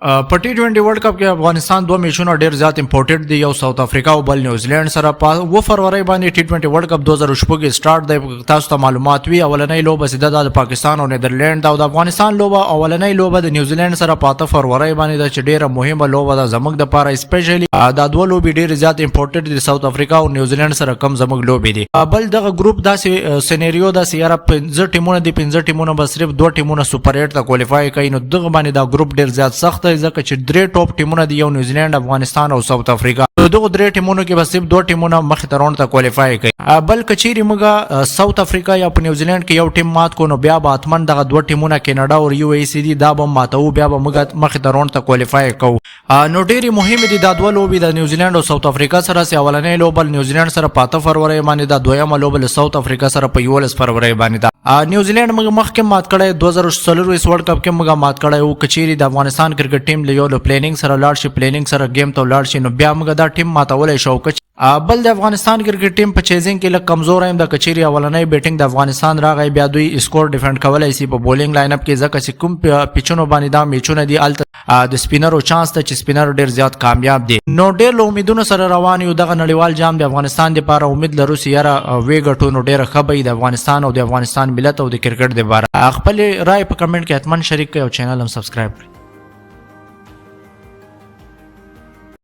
په टी20 ورلد کپ کې افغانستان دوه میچونه ډیر زیات امپورټنت دي، یو ساوث افریقا او بل نیوزیلند سره. په 2 فروری باندې टी20 ورلد کپ 2016 کې سٹارټ دی. تاسو ته معلومات وي اولنۍ لوبه سیده د پاکستان او نیدرلند او د افغانستان لوبه اولنۍ لوبه د نیوزیلند سره په 8 فروری باندې د چډیره مهمه لوبه د زموږ د لپاره سپیشلی دا دوه لوبې ډیر زیات امپورټنت دي، ساوث افریقا او نیوزیلند سره کم زموږ لوبې دي. بل دغه ګروپ داسې سینریو داسې یاره 15 ټیمونه دي، 15 ټیمونه به صرف 2 ټیمونه سوپر 8 ته کوالیفای کوي. نو دغه باندې دا ګروپ ډیر زیات سخت دی ځکه چې درې ټاپ ټیمونه دي، یو نیوزیلند، افغانستان او ساوث افریقا. دغه درې ټیمونو کې بس 2 ټیمونه مخې ته راوند ته کوالیفای کوي. بل کچيري موږ ساوث افریقا یا په نیوزیلند کې یو ټیم مات کو نو بیا به اتمن دغه 2 ټیمونه کینیډا او یو ای سی دي دا به ماتو، بیا به موږ مخې ته راوند ته کوالیفای کوو. نو ډېری مهمه دي دا دوه لوبې د نیوزیلند او ساوث افریقا سره. سي اولنې لوبه نیوزیلند سره په 8 فروری باندې دا دویمه لوبه له ساوث افریقا سره په 11 فروری باندې دا. نیوزیلند موږ مخکې مات کړی 2024 ورلد کپ کې موږ مات کړی او کچيري د افغانستان کرکټ ټیم له یو پلانینګ سره لاړ شي، پلانینګ سره گیم ته لاړ شي، نو بیا موږ دا ټیم ماتولای شو. بل د افغانستان کرکټ ټیم په چیزینګ کې لږ کمزور ایم د کچيري اولنۍ بیټینګ د افغانستان راغی، بیا دوی اسکور ډیفنډ کولای شي په بولینګ لاین اپ کې ځکه چې کوم پیچونو باندې دا میچونه دي الته د سپینرو چانس ته چې سپینر ډیر زیات کامیاب دي. نو ډیر له امیدونو سره روان یو. دغه نړیوال جام د افغانستان لپاره امید لرو چې یاره وی ګټو نو ډیر خبري د افغانستان او د افغانستان ملت او د کرکټ لپاره. خپل رائے په کمنټ کې حتمن شریک کړئ او چینل هم سبسکرایب کړئ.